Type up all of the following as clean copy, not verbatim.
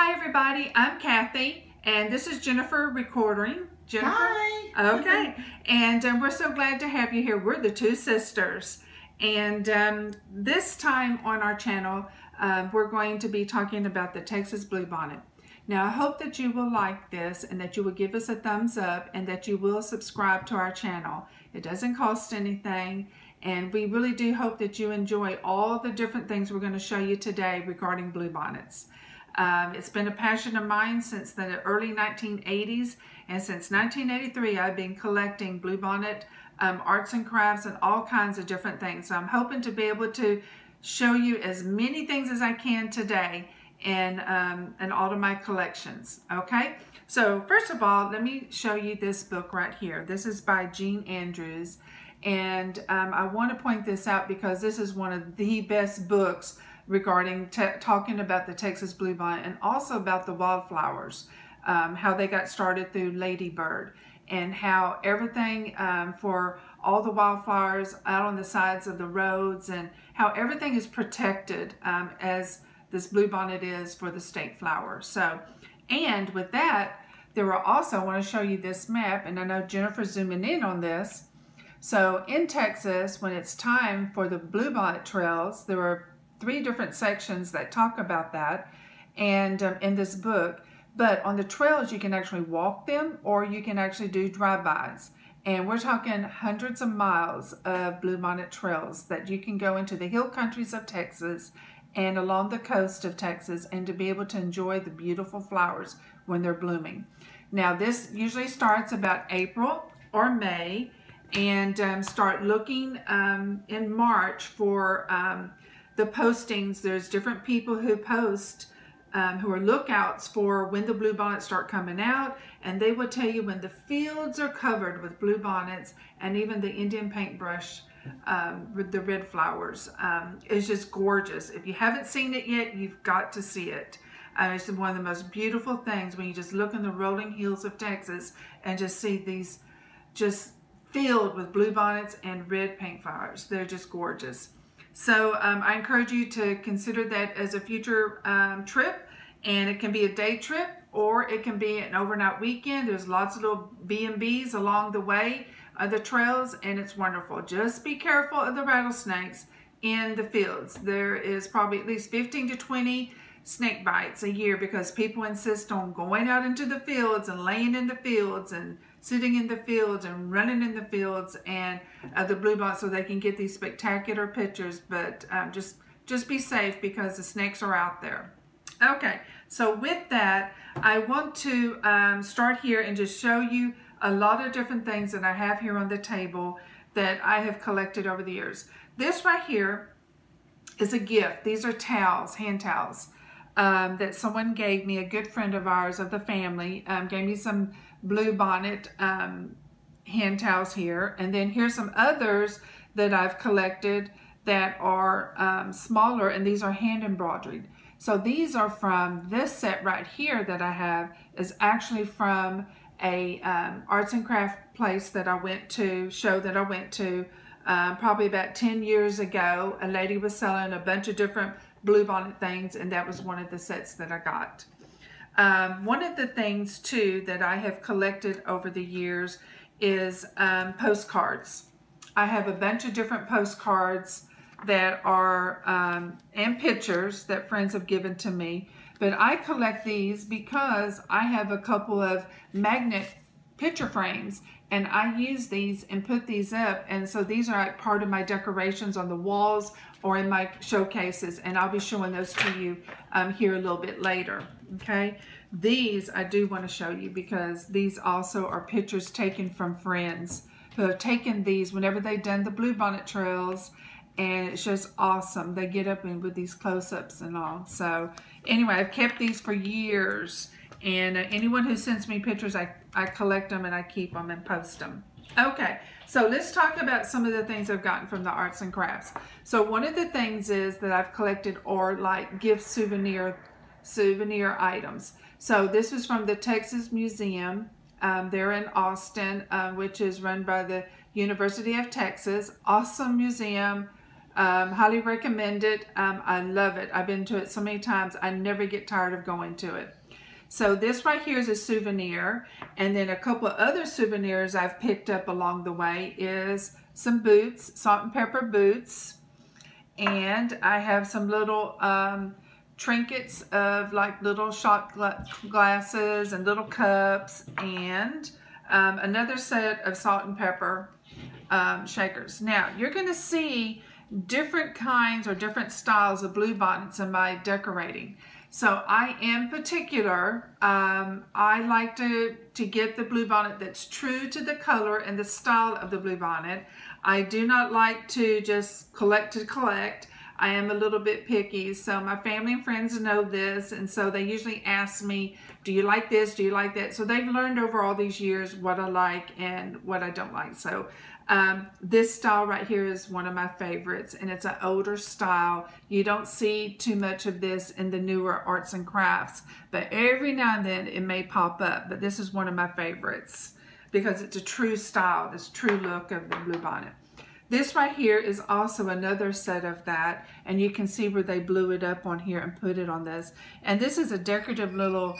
Hi everybody, I'm Kathy and this is Jennifer recording. Jennifer? Hi. Okay, and we're so glad to have you here. We're the two sisters, and this time on our channel we're going to be talking about the Texas Bluebonnet. Now I hope that you will like this and that you will give us a thumbs up and that you will subscribe to our channel. It doesn't cost anything, and we really do hope that you enjoy all the different things we're going to show you today regarding bluebonnets. It's been a passion of mine since the early 1980s, and since 1983 I've been collecting bluebonnet arts and crafts and all kinds of different things. So I'm hoping to be able to show you as many things as I can today in all of my collections. Okay, so first of all, let me show you this book right here. This is by Jean Andrews, and I want to point this out because this is one of the best books regarding talking about the Texas Bluebonnet and also about the wildflowers, how they got started through Lady Bird, and how everything for all the wildflowers out on the sides of the roads, and how everything is protected as this bluebonnet is for the state flower. So, and with that, there were also, I want to show you this map, and I know Jennifer's zooming in on this. So in Texas, when it's time for the bluebonnet trails, there are 3 different sections that talk about that, and in this book. But on the trails, you can actually walk them, or you can actually do drive-bys. And we're talking hundreds of miles of bluebonnet trails that you can go into the hill countries of Texas and along the coast of Texas, and to be able to enjoy the beautiful flowers when they're blooming. Now this usually starts about April or May, and start looking in March for the postings. There's different people who post, who are lookouts for when the bluebonnets start coming out, and they will tell you when the fields are covered with bluebonnets, and even the Indian paintbrush with the red flowers. It's just gorgeous. If you haven't seen it yet, you've got to see it. It's one of the most beautiful things when you just look in the rolling hills of Texas and just see these just filled with bluebonnets and red paint flowers. They're just gorgeous. So I encourage you to consider that as a future trip, and it can be a day trip or it can be an overnight weekend. There's lots of little B&Bs along the way of the trails, and it's wonderful. Just be careful of the rattlesnakes in the fields. There is probably at least 15 to 20 snake bites a year because people insist on going out into the fields and laying in the fields and sitting in the fields and running in the fields and the bluebonnet so they can get these spectacular pictures. But just be safe because the snakes are out there. Okay, so with that, I want to start here and just show you a lot of different things that I have here on the table that I have collected over the years. This right here is a gift. These are towels, hand towels, that someone gave me. A good friend of ours of the family gave me some bluebonnet hand towels here, and then here's some others that I've collected that are smaller, and these are hand embroidered. So these are from this set right here that I have, is actually from a arts and craft place that I went to, show that I went to probably about 10 years ago. A lady was selling a bunch of different bluebonnet things, and that was one of the sets that I got. One of the things too that I have collected over the years is postcards. I have a bunch of different postcards that are and pictures that friends have given to me, but I collect these because I have a couple of magnet picture frames, and I use these and put these up, and so these are like part of my decorations on the walls or in my showcases, and I'll be showing those to you here a little bit later. Okay, these I do want to show you because these also are pictures taken from friends who have taken these whenever they've done the bluebonnet trails, and it's just awesome. They get up and with these close-ups and all. So anyway, I've kept these for years, and anyone who sends me pictures, I collect them and I keep them and post them. Okay, so let's talk about some of the things I've gotten from the arts and crafts. So one of the things is that I've collected are like gift souvenir items. So this was from the Texas Museum. They're in Austin, which is run by the University of Texas. Awesome museum. Highly recommend it. I love it. I've been to it so many times. I never get tired of going to it. So this right here is a souvenir, and then a couple of other souvenirs I've picked up along the way is some boots, salt and pepper boots, and I have some little trinkets of like little shot glasses and little cups, and another set of salt and pepper shakers. Now you're going to see different kinds or different styles of bluebonnets in my decorating. So I am particular. I like to get the bluebonnet that's true to the color and the style of the bluebonnet. I do not like to just collect to collect. I am a little bit picky, so my family and friends know this, and so they usually ask me, do you like this, do you like that? So they've learned over all these years what I like and what I don't like. So this style right here is one of my favorites, and it's an older style. You don't see too much of this in the newer arts and crafts, but every now and then it may pop up. But this is one of my favorites because it's a true style, this true look of the bluebonnet. This right here is also another set of that, and you can see where they blew it up on here and put it on this. And this is a decorative little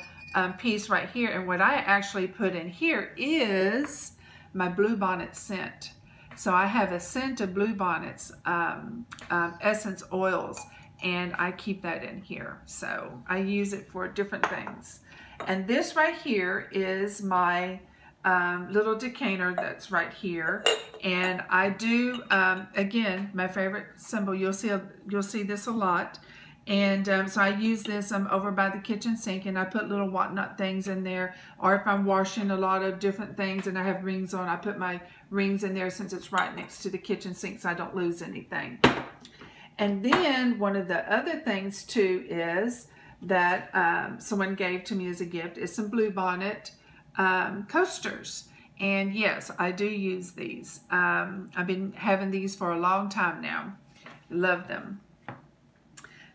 piece right here, and what I actually put in here is my bluebonnet scent. So I have a scent of bluebonnets, essence oils, and I keep that in here. So I use it for different things. And this right here is my little decanter that's right here, and I do again, my favorite symbol. You'll see this a lot, and so I use this. I'm over by the kitchen sink, and I put little whatnot things in there. Or if I'm washing a lot of different things and I have rings on, I put my rings in there since it's right next to the kitchen sink, so I don't lose anything. And then one of the other things too is that someone gave to me as a gift is some bluebonnet coasters. And yes, I do use these. I've been having these for a long time now. Love them.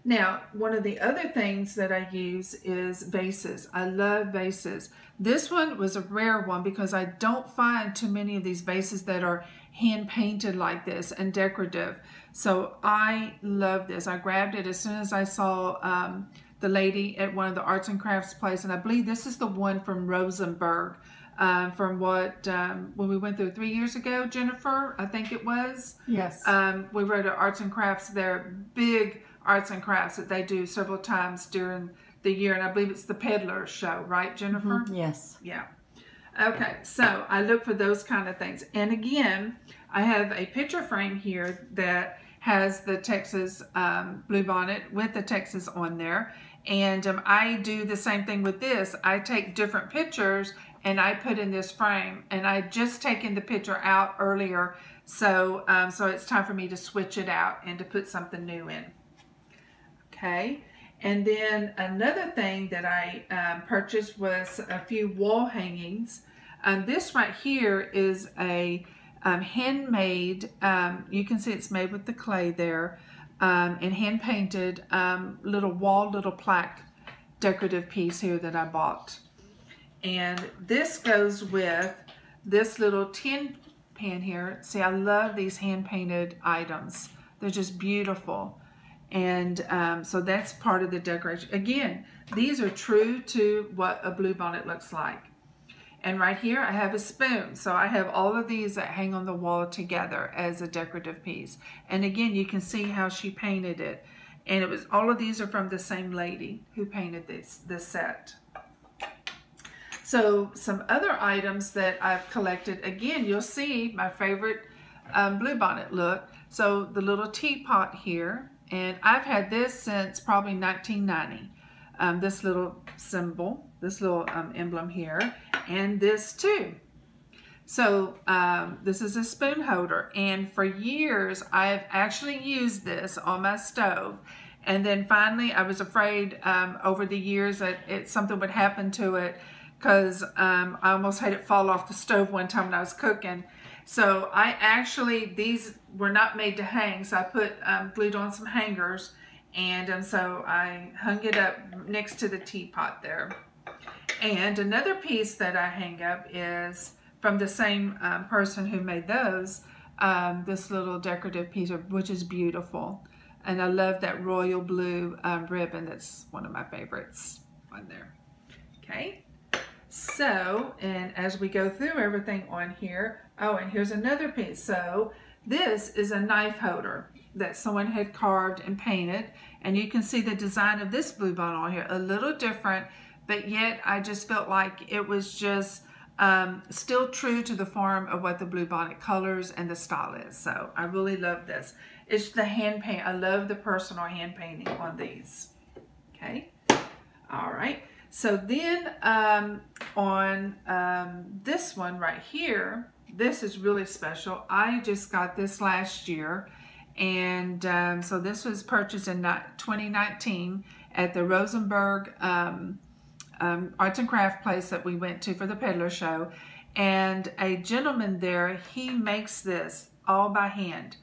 Now, one of the other things that I use is vases. I love vases. This one was a rare one because I don't find too many of these vases that are hand painted like this and decorative. So I love this. I grabbed it as soon as I saw the lady at one of the arts and crafts place, and I believe this is the one from Rosenberg, from what when we went through 3 years ago, Jennifer, I think it was. Yes. We were at arts and crafts. They're big arts and crafts that they do several times during the year, and I believe it's the Peddler show, right, Jennifer? Mm-hmm. Yes. Yeah. Okay, so I look for those kind of things. And again, I have a picture frame here that has the Texas Bluebonnet with the Texas on there. And I do the same thing with this. I take different pictures and I put in this frame, and I just taken the picture out earlier. So, so it's time for me to switch it out and to put something new in. Okay. And then another thing that I purchased was a few wall hangings. This right here is a handmade, you can see it's made with the clay there, and hand painted little plaque decorative piece here that I bought. And this goes with this little tin pan here. See, I love these hand painted items. They're just beautiful. And so that's part of the decoration. Again, these are true to what a bluebonnet looks like. And right here I have a spoon. So I have all of these that hang on the wall together as a decorative piece. And again, you can see how she painted it. And it was, all of these are from the same lady who painted this set. So some other items that I've collected, again, you'll see my favorite bluebonnet look. So the little teapot here, and I've had this since probably 1990. This little symbol, this little emblem here, and this too. So this is a spoon holder, and for years I've actually used this on my stove, and then finally I was afraid over the years that something would happen to it, because I almost had it fall off the stove one time when I was cooking. So I actually, these were not made to hang, so I put glued on some hangers, and so I hung it up next to the teapot there. And another piece that I hang up is from the same person who made those. this little decorative piece, which is beautiful. And I love that royal blue ribbon. That's one of my favorites on there. Okay, so, and as we go through everything on here, oh, and here's another piece. So this is a knife holder that someone had carved and painted, and you can see the design of this Bluebonnet on here, a little different, but yet I just felt like it was just still true to the form of what the Bluebonnet colors and the style is. So I really love this. It's the hand paint. I love the personal hand painting on these. Okay, all right. So then on this one right here, this is really special. I just got this last year, and so this was purchased in 2019 at the Rosenberg arts and craft place that we went to for the peddler show. And a gentleman there, he makes this all by hand.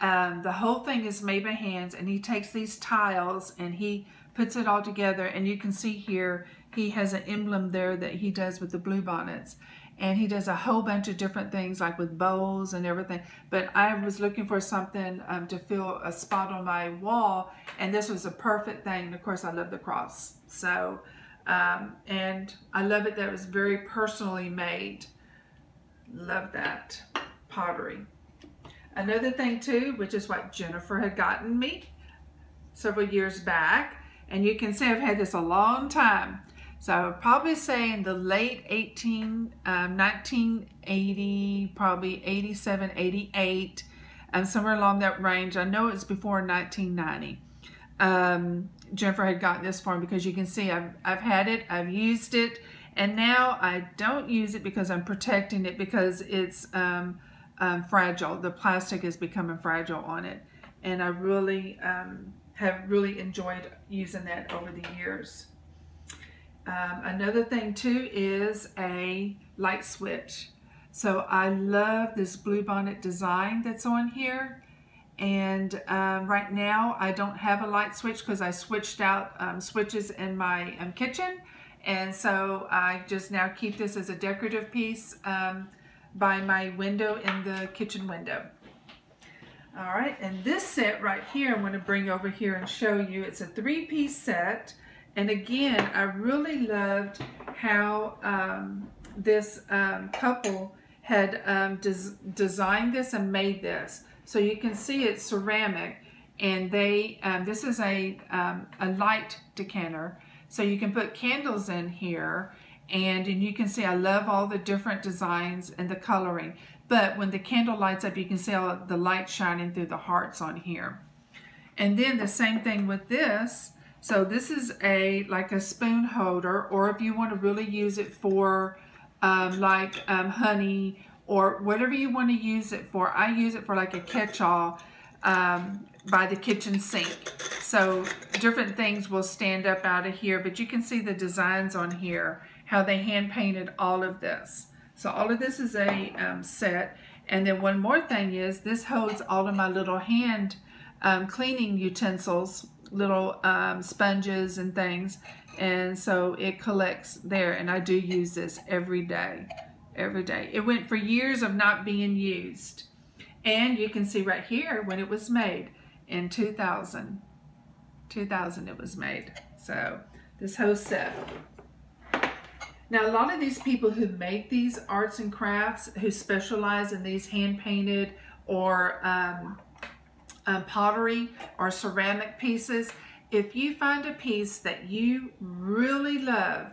The whole thing is made by hands, and he takes these tiles and he puts it all together, and you can see here he has an emblem there that he does with the Bluebonnets, and he does a whole bunch of different things like with bowls and everything. But I was looking for something to fill a spot on my wall, and this was a perfect thing. And of course I love the cross, so and I love it that it was very personally made. Love that. Pottery. Another thing too, which is what Jennifer had gotten me several years back, and you can see I've had this a long time. So I would probably say in the late 1980, probably 87, 88, somewhere along that range. I know it's before 1990. Jennifer had gotten this for me because you can see I've had it, I've used it, and now I don't use it because I'm protecting it because it's fragile. The plastic is becoming fragile on it, and I really have really enjoyed using that over the years. Another thing too is a light switch. So I love this Bluebonnet design that's on here, and right now I don't have a light switch because I switched out switches in my kitchen, and so I just now keep this as a decorative piece by my window in the kitchen window. All right, and this set right here I'm going to bring over here and show you. It's a 3-piece set, and again I really loved how this couple had designed this and made this. So you can see it's ceramic, and they this is a light decanter, so you can put candles in here, and you can see I love all the different designs and the coloring. But when the candle lights up, you can see all the light shining through the hearts on here. And then the same thing with this. So this is like a spoon holder, or if you want to really use it for honey or whatever you want to use it for. I use it for like a catch-all by the kitchen sink. So different things will stand up out of here, but you can see the designs on here, how they hand painted all of this. So all of this is a set. And then one more thing is this holds all of my little hand cleaning utensils, little sponges and things. And so it collects there, and I do use this every day, every day. It went for years of not being used. And you can see right here when it was made in 2000 it was made. So this whole set. Now, a lot of these people who make these arts and crafts, who specialize in these hand-painted or pottery or ceramic pieces, if you find a piece that you really love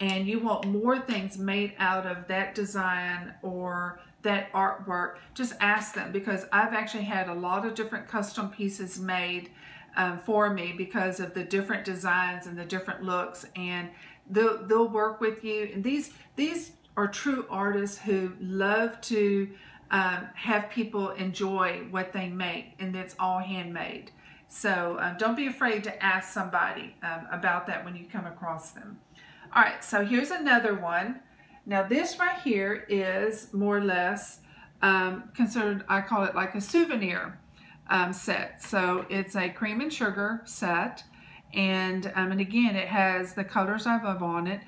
and you want more things made out of that design or that artwork, just ask them, because I've actually had a lot of different custom pieces made for me because of the different designs and the different looks, and they'll work with you. And these are true artists who love to have people enjoy what they make, and it's all handmade. So don't be afraid to ask somebody about that when you come across them. All right, so here's another one. Now this right here is more or less considered, I call it like a souvenir set. So it's a cream and sugar set. And again, it has the colors I love on it.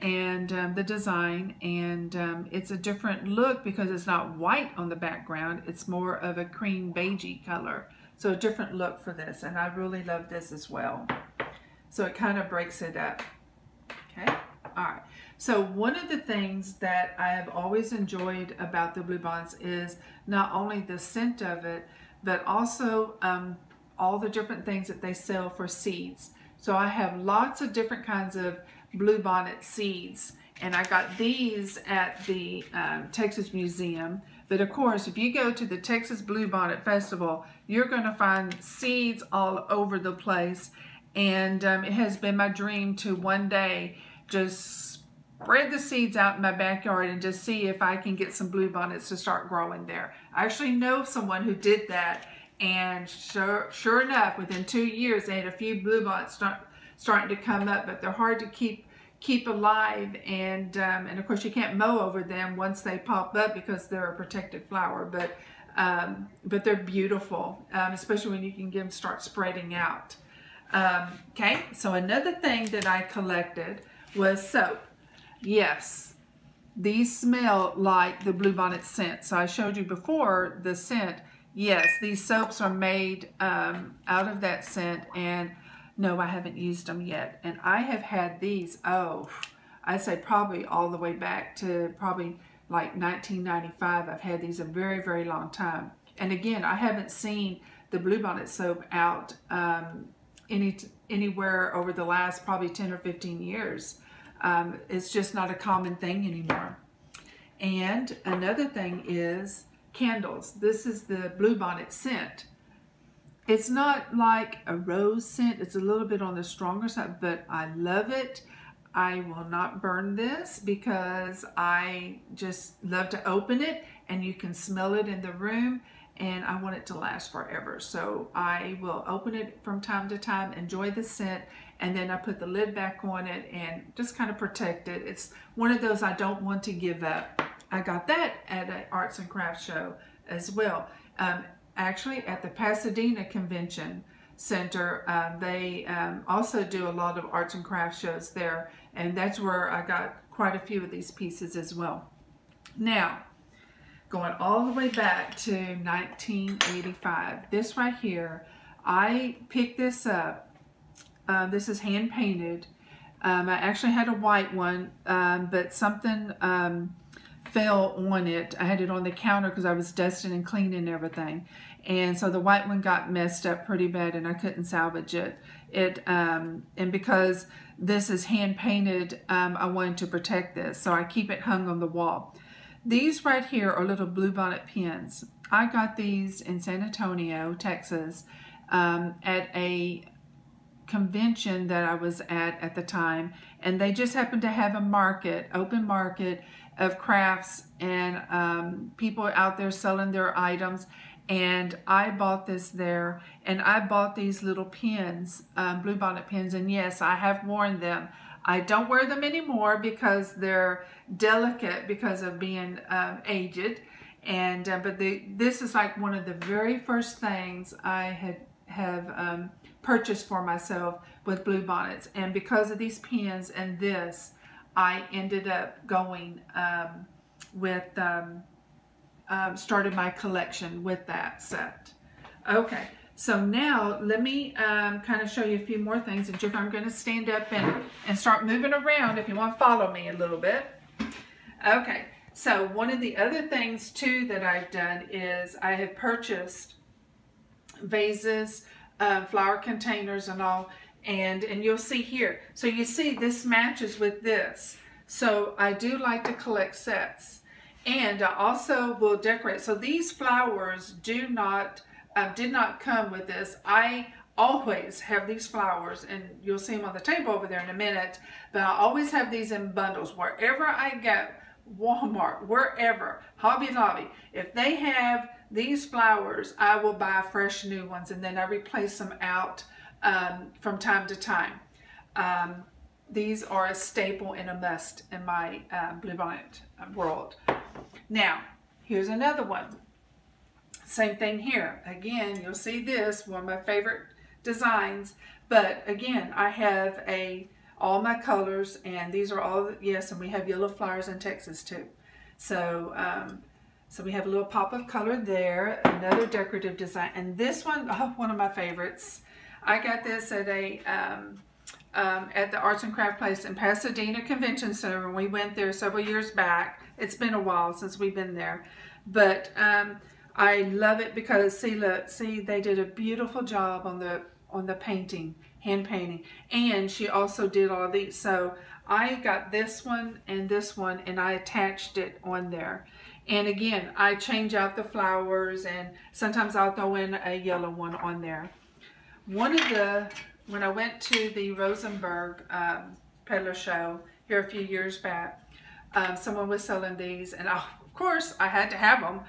and the design, and it's a different look because it's not white on the background. It's more of a cream beigey color. So a different look for this, and I really love this as well. So it kind of breaks it up. Okay, all right. So one of the things that I have always enjoyed about the Bluebonnets is not only the scent of it, but also all the different things that they sell for seeds. So I have lots of different kinds of Bluebonnet seeds, and I got these at the Texas Museum. But of course, if you go to the Texas Bluebonnet Festival, you're going to find seeds all over the place. And it has been my dream to one day just spread the seeds out in my backyard and just see if I can get some Bluebonnets to start growing there. I actually know someone who did that, and sure enough, within 2 years, they had a few Bluebonnets starting to come up, but they're hard to keep alive, and of course you can't mow over them once they pop up because they're a protected flower, but they're beautiful, especially when you can get them start spreading out. Okay, so another thing that I collected was soap. Yes, these smell like the Bluebonnet scent. So I showed you before the scent. Yes, these soaps are made out of that scent, and no, I haven't used them yet. And I have had these, oh, I'd say probably all the way back to probably like 1995. I've had these a very, very long time. And again, I haven't seen the Bluebonnet soap out anywhere over the last probably 10 or 15 years. It's just not a common thing anymore. And another thing is candles. This is the Bluebonnet scent. It's not like a rose scent. It's a little bit on the stronger side, but I love it. I will not burn this because I just love to open it, and you can smell it in the room, and I want it to last forever. So I will open it from time to time, enjoy the scent, and then I put the lid back on it and just kind of protect it. It's one of those I don't want to give up. I got that at an arts and crafts show as well. Actually at the Pasadena Convention Center, they also do a lot of arts and crafts shows there, and that's where I got quite a few of these pieces as well. Now, going all the way back to 1985, this right here, I picked this up. This is hand painted. I actually had a white one, but something fell on it. I had it on the counter because I was dusting and cleaning everything, and so the white one got messed up pretty bad, and I couldn't salvage it. And because this is hand painted, I wanted to protect this, so I keep it hung on the wall. These right here are little Bluebonnet pens. I got these in San Antonio, Texas, at a convention that I was at the time, and they just happened to have a market, open market of crafts, and people out there selling their items, and I bought this there, and I bought these little pens, Bluebonnet pens, and yes, I have worn them. I don't wear them anymore because they're delicate because of being aged, and but this is like one of the very first things I have purchased for myself with Bluebonnets, and because of these pens and this, I ended up going with started my collection with that set. Okay, so now let me kind of show you a few more things, and Jennifer, I'm going to stand up and start moving around if you want to follow me a little bit. Okay, so one of the other things too that I've done is I have purchased vases, flower containers and all, and you'll see here. So you see this matches with this. So I do like to collect sets, and I also will decorate. So these flowers did not come with this. I always have these flowers, and you'll see them on the table over there in a minute, but I always have these in bundles wherever I go. Walmart, wherever, Hobby Lobby, if they have these flowers, I will buy fresh new ones, and then I replace them out from time to time. These are a staple and a must in my Bluebonnet world. Now, here's another one. Same thing here. Again, you'll see this, one of my favorite designs, but again, I have a all my colors, and these are all, yes, and we have yellow flowers in Texas too. So, so we have a little pop of color there, another decorative design, and this one, oh, one of my favorites. I got this at the Arts and Craft Place in Pasadena Convention Center when we went there several years back. It's been a while since we've been there, but I love it because see, look, see, they did a beautiful job on the painting, hand painting, and she also did all these. So I got this one, and I attached it on there. And again, I change out the flowers, and sometimes I'll throw in a yellow one on there. When I went to the Rosenberg Peddler Show here a few years back, someone was selling these, and of course I had to have them.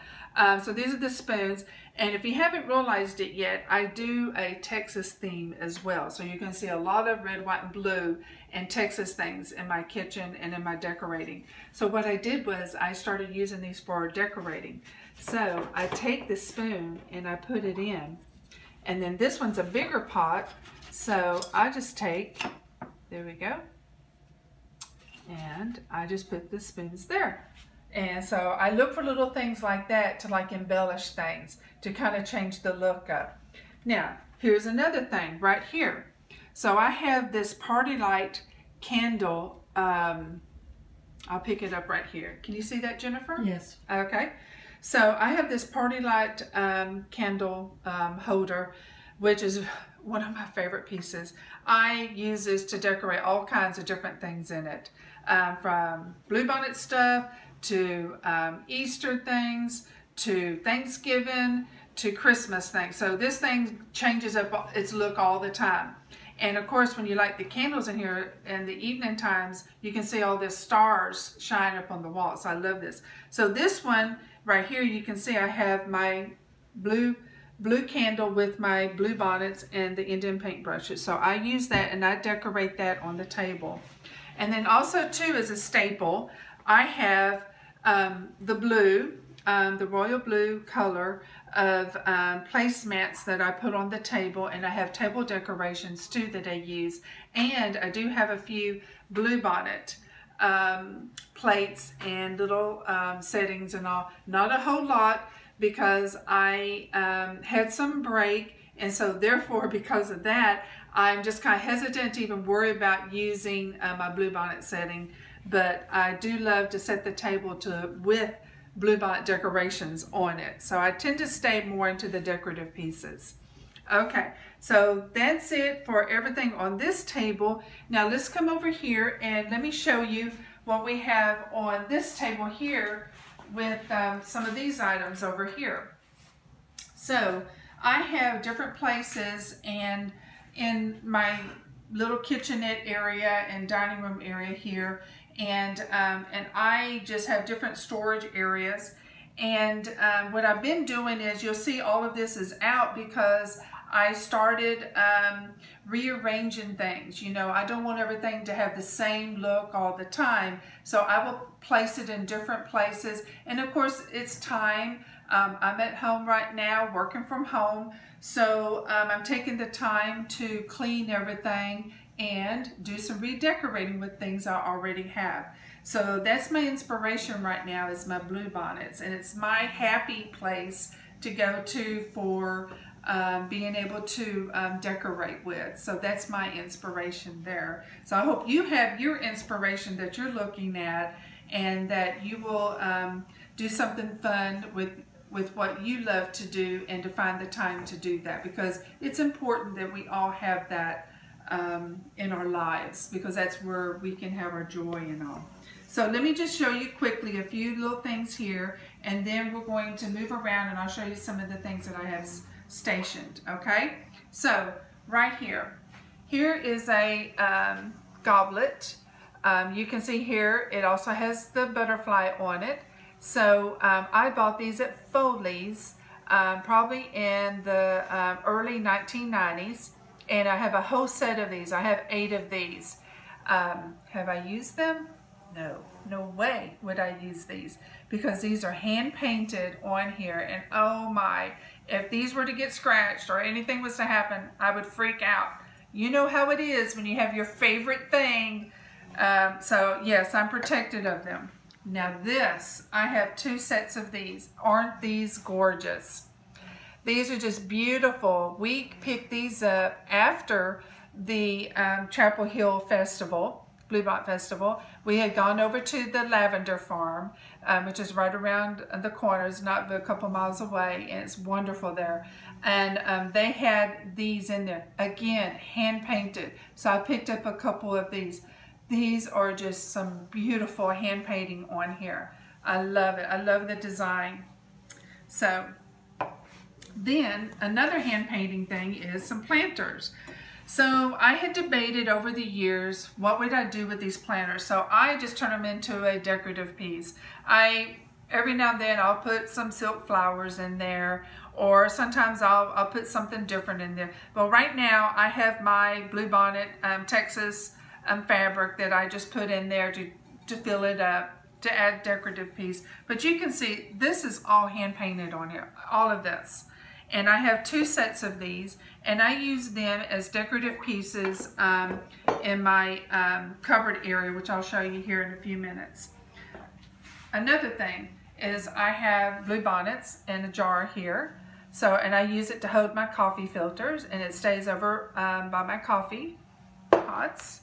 So these are the spoons, and if you haven't realized it yet, I do a Texas theme as well. So you can see a lot of red, white, and blue and Texas things in my kitchen and in my decorating. So what I did was I started using these for decorating. So I take the spoon and I put it in, and then this one's a bigger pot, so I just take, there we go, and I just put the spoons there. And so I look for little things like that to like embellish things, to kind of change the look up. Now, here's another thing right here. So I have this party light candle. I'll pick it up right here. Can you see that, Jennifer? Yes. Okay. So I have this party light candle holder, which is one of my favorite pieces. I use this to decorate all kinds of different things in it, from Bluebonnet stuff to Easter things, to Thanksgiving, to Christmas things. So this thing changes up its look all the time. And of course, when you light the candles in here in the evening times, you can see all the stars shine up on the wall. So I love this. So this one right here, you can see I have my blue candle with my Bluebonnets and the Indian paint brushes. So I use that and I decorate that on the table. And then also too, as a staple, I have the blue, the royal blue color of placemats that I put on the table, and I have table decorations too that I use. And I do have a few Bluebonnet plates and little settings and all. Not a whole lot, because I had some break, and so therefore because of that I'm just kind of hesitant to even worry about using my Bluebonnet setting. But I do love to set the table with Bluebonnet decorations on it. So I tend to stay more into the decorative pieces. Okay, so that's it for everything on this table. Now let's come over here and let me show you what we have on this table here with some of these items over here. So I have different places, and in my little kitchenette area and dining room area here, and I just have different storage areas. And what I've been doing is, you'll see all of this is out because I started rearranging things. You know, I don't want everything to have the same look all the time, so I will place it in different places. And of course, it's time. I'm at home right now, working from home, so I'm taking the time to clean everything and do some redecorating with things I already have. So that's my inspiration right now, is my Bluebonnets, and it's my happy place to go to for being able to decorate with. So that's my inspiration there. So I hope you have your inspiration that you're looking at, and that you will do something fun with what you love to do, and to find the time to do that, because it's important that we all have that in our lives, because that's where we can have our joy and all. So let me just show you quickly a few little things here, and then we're going to move around and I'll show you some of the things that I have stationed. Okay, so right here is a goblet. You can see here it also has the butterfly on it. So I bought these at Foley's probably in the early 1990s, and I have a whole set of these. I have 8 of these. Have I used them? No, no way would I use these, because these are hand painted on here, and oh my, if these were to get scratched or anything was to happen, I would freak out. You know how it is when you have your favorite thing. So yes, I'm protected of them. Now this, I have 2 sets of these. Aren't these gorgeous? These are just beautiful. We picked these up after the Chappell Hill Festival, Bluebonnet Festival. We had gone over to the lavender farm, which is right around the corner. It's not but a couple miles away, and it's wonderful there. And they had these in there. Again, hand painted. So I picked up a couple of these. These are just some beautiful hand painting on here. I love it. I love the design. So then another hand painting thing is some planters. So I had debated over the years, what would I do with these planters? So I just turn them into a decorative piece. Every now and then I'll put some silk flowers in there, or sometimes I'll put something different in there. But right now I have my Bluebonnet Texas fabric that I just put in there to fill it up, to add decorative piece. But you can see this is all hand painted on here, all of this. And I have 2 sets of these, and I use them as decorative pieces in my cupboard area, which I'll show you here in a few minutes. Another thing is I have Bluebonnets in a jar here. So, and I use it to hold my coffee filters, and it stays over by my coffee pots.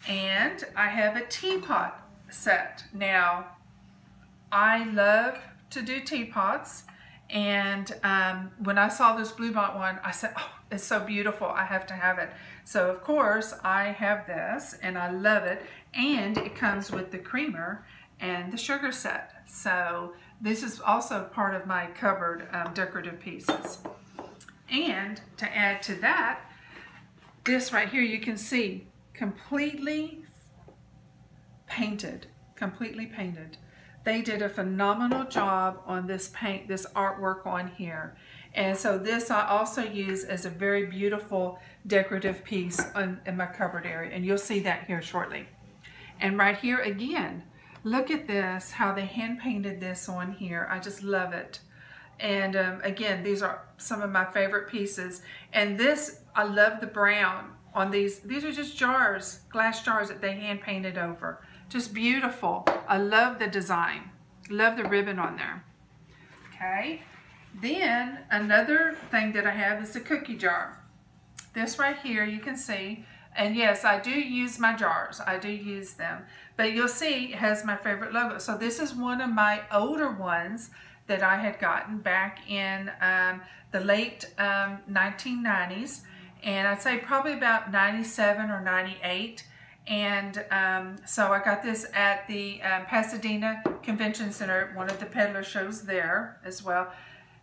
And I have a teapot set. Now, I love to do teapots, and when I saw this Bluebonnet one, I said, oh, it's so beautiful, I have to have it. So of course, I have this, and I love it, and it comes with the creamer and the sugar set. So this is also part of my cupboard decorative pieces. And to add to that, this right here, you can see, completely painted, completely painted. They did a phenomenal job on this artwork on here. And so this I also use as a very beautiful decorative piece in my cupboard area. And you'll see that here shortly. And right here again, look at this, how they hand painted this on here. I just love it. And again, these are some of my favorite pieces. And this, I love the brown on these. These are just jars, glass jars that they hand painted over. Just beautiful. I love the design. Love the ribbon on there. Okay. Then another thing that I have is the cookie jar. This right here, you can see. And yes, I do use my jars. I do use them. But you'll see it has my favorite logo. So this is one of my older ones that I had gotten back in the late 1990s. And I'd say probably about 97 or 98. And so I got this at the Pasadena Convention Center, one of the peddler shows there as well.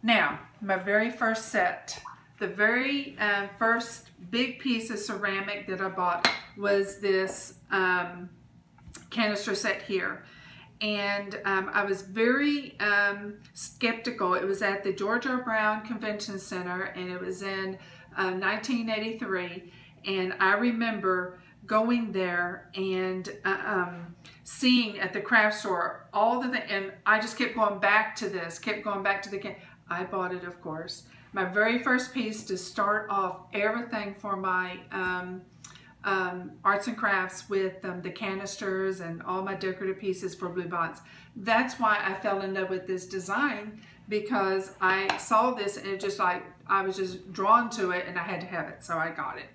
Now, my very first set, the very first big piece of ceramic that I bought was this canister set here. And I was very skeptical. It was at the George R. Brown Convention Center, and it was in 1983. And I remember going there and seeing at the craft store all the things, and I just kept going back to this, kept going back to the I bought it, of course. My very first piece to start off everything for my arts and crafts with the canisters and all my decorative pieces for Bluebonnets. That's why I fell in love with this design, because I saw this and it just like, I was just drawn to it and I had to have it, so I got it.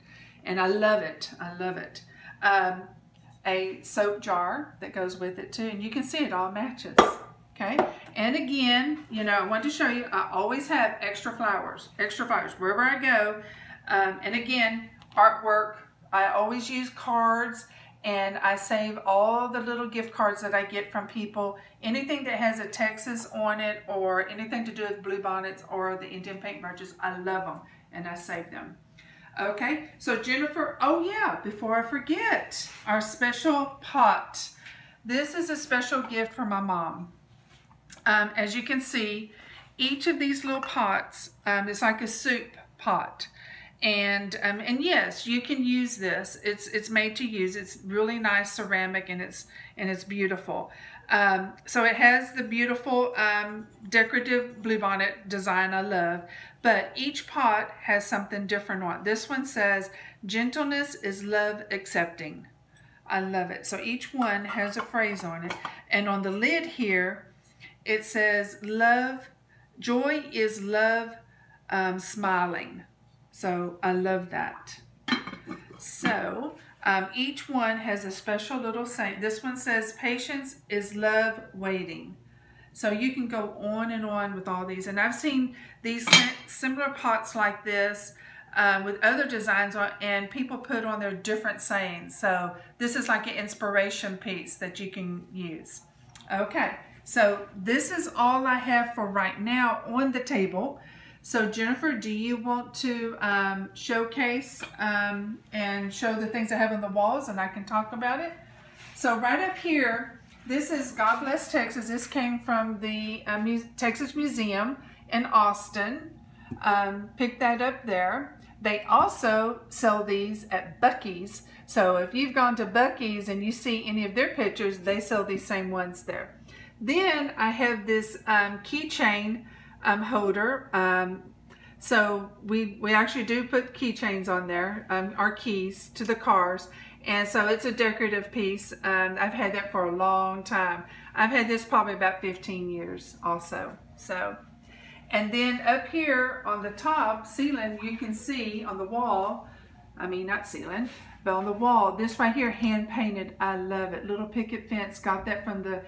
And I love it, I love it. A soap jar that goes with it too, and you can see it all matches, okay? And again, you know, I wanted to show you, I always have extra flowers wherever I go. And again, artwork, I always use cards, and I save all the little gift cards that I get from people. Anything that has a Texas on it, or anything to do with Bluebonnets or the Indian paint merchants, I love them, and I save them. Okay, so Jennifer, oh yeah, before I forget, our special pot. This is a special gift for my mom. As you can see, each of these little pots is like a soup pot. And yes, you can use this. It's made to use. It's really nice ceramic, and it's beautiful. So it has the beautiful decorative Bluebonnet design I love, but each pot has something different on it. This one says Gentleness is love accepting. I love it. So each one has a phrase on it. And on the lid here, it says love, joy is love smiling. So I love that. So each one has a special little saying. This one says patience is love waiting. So you can go on and on with all these. And I've seen these similar pots like this with other designs on, and people put on their different sayings. So this is like an inspiration piece that you can use. Okay, so this is all I have for right now on the table. So Jennifer, do you want to showcase and show the things I have on the walls, and I can talk about it? So right up here, this is God Bless Texas. This came from the Texas Museum in Austin. Picked that up there. They also sell these at Buc-ee's. So if you've gone to Buc-ee's and you see any of their pictures, they sell these same ones there. Then I have this keychain holder. So we actually do put keychains on there, our keys to the cars. And so it's a decorative piece. I've had that for a long time. I've had this probably about 15 years also. So, and then up here on the top ceiling, you can see on the wall, I mean not ceiling, but on the wall, this right here, hand painted. I love it. Little picket fence. Got that from the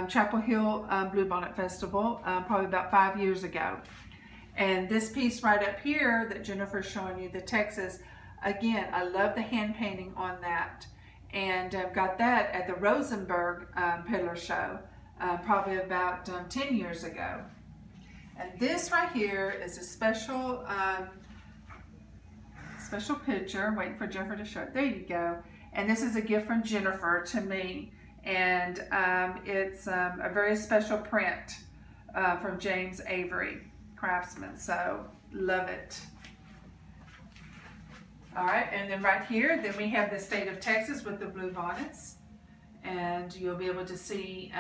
Chappell Hill Bluebonnet Festival probably about 5 years ago. And this piece right up here that Jennifer's showing you, the Texas, again, I love the hand painting on that. And I've got that at the Rosenberg Peddler Show probably about 10 years ago. And this right here is a special special picture. Waiting for Jennifer to show it. There you go. And this is a gift from Jennifer to me. And it's a very special print from James Avery, craftsman. So love it. All right, and then right here, then we have the state of Texas with the Bluebonnets, and you'll be able to see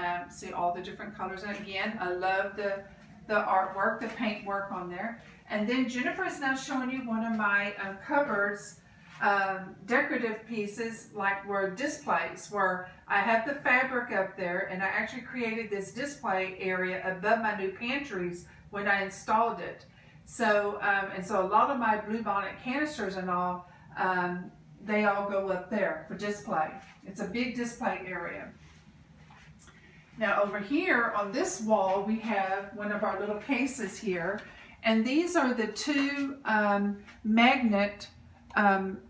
all the different colors. And again, I love the artwork, the paint work on there. And then Jennifer is now showing you one of my cupboards, decorative pieces, like where displays, where I have the fabric up there, and I actually created this display area above my new pantries when I installed it. So, and so a lot of my Bluebonnet canisters and all, they all go up there for display. It's a big display area. Now over here on this wall, we have one of our little cases here. And these are the two magnet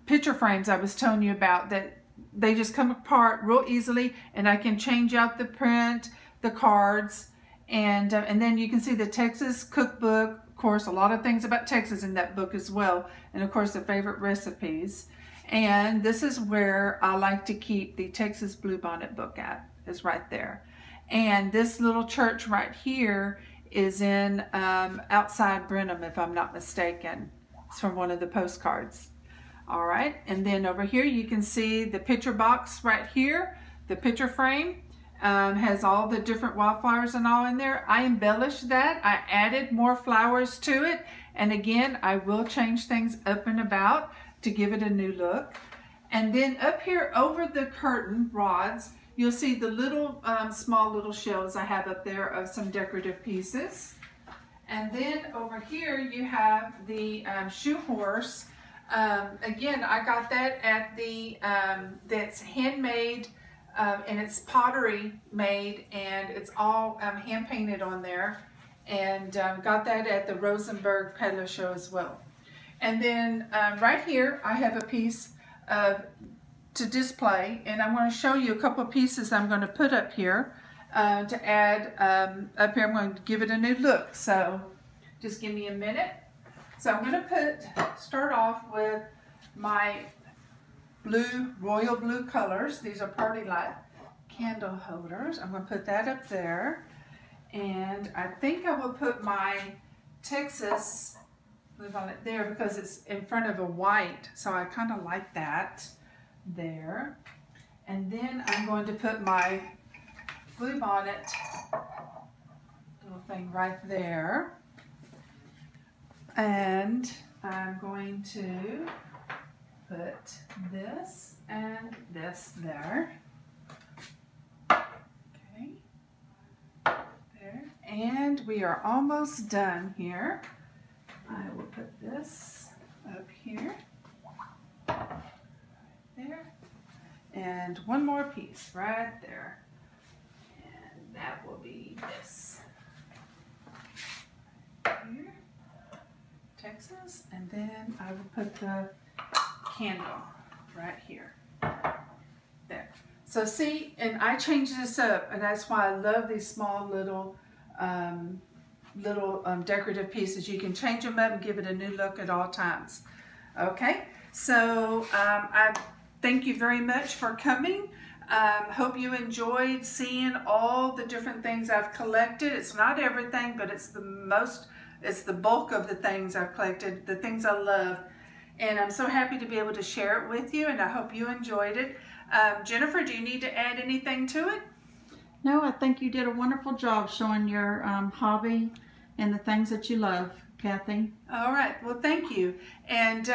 picture frames I was telling you about, that they just come apart real easily, and I can change out the print, the cards, and then you can see the Texas cookbook. Of course, a lot of things about Texas in that book as well, and of course the favorite recipes. And this is where I like to keep the Texas Bluebonnet book at, is right there. And this little church right here is in outside Brenham, if I'm not mistaken. It's from one of the postcards. All right, and then over here you can see the picture box right here, the picture frame. Has all the different wildflowers and all in there. I embellished that. I added more flowers to it. And again, I will change things up and about to give it a new look. And then up here over the curtain rods, you'll see the little small little shelves I have up there of some decorative pieces. And then over here you have the shoe horse. Again, I got that at the, that's handmade. And it's pottery made, and it's all hand painted on there, and got that at the Rosenberg Peddler Show as well. And then right here I have a piece to display, and I'm going to show you a couple of pieces I'm going to put up here to add up here. I'm going to give it a new look, so just give me a minute. So I'm going to start off with my blue, royal blue colors. These are party light candle holders. I'm going to put that up there. And I think I will put my Texas Bluebonnet there because it's in front of a white. So I kind of like that there. And then I'm going to put my Bluebonnet little thing right there. And I'm going to put this and this there. Okay, there. And we are almost done here. I will put this up here, there, and one more piece right there. And that will be this. Here, Texas, and then I will put the candle right here. There. So see, and I changed this up, and that's why I love these small little decorative pieces. You can change them up and give it a new look at all times. Okay, so I thank you very much for coming. Hope you enjoyed seeing all the different things I've collected. It's not everything, but it's the bulk of the things I've collected, the things I love. And I'm so happy to be able to share it with you, and I hope you enjoyed it. Jennifer, do you need to add anything to it? No, I think you did a wonderful job showing your hobby and the things that you love, Kathy. All right, well, thank you. And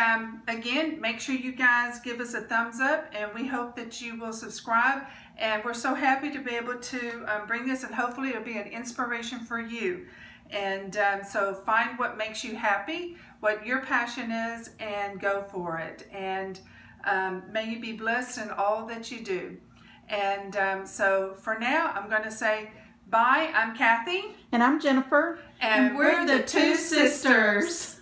again, make sure you guys give us a thumbs up, and we hope that you will subscribe. And we're so happy to be able to bring this, and hopefully it'll be an inspiration for you. And so find what makes you happy, what your passion is, and go for it. And may you be blessed in all that you do. And so for now, I'm going to say bye. I'm Kathy. And I'm Jennifer. And we're the two sisters.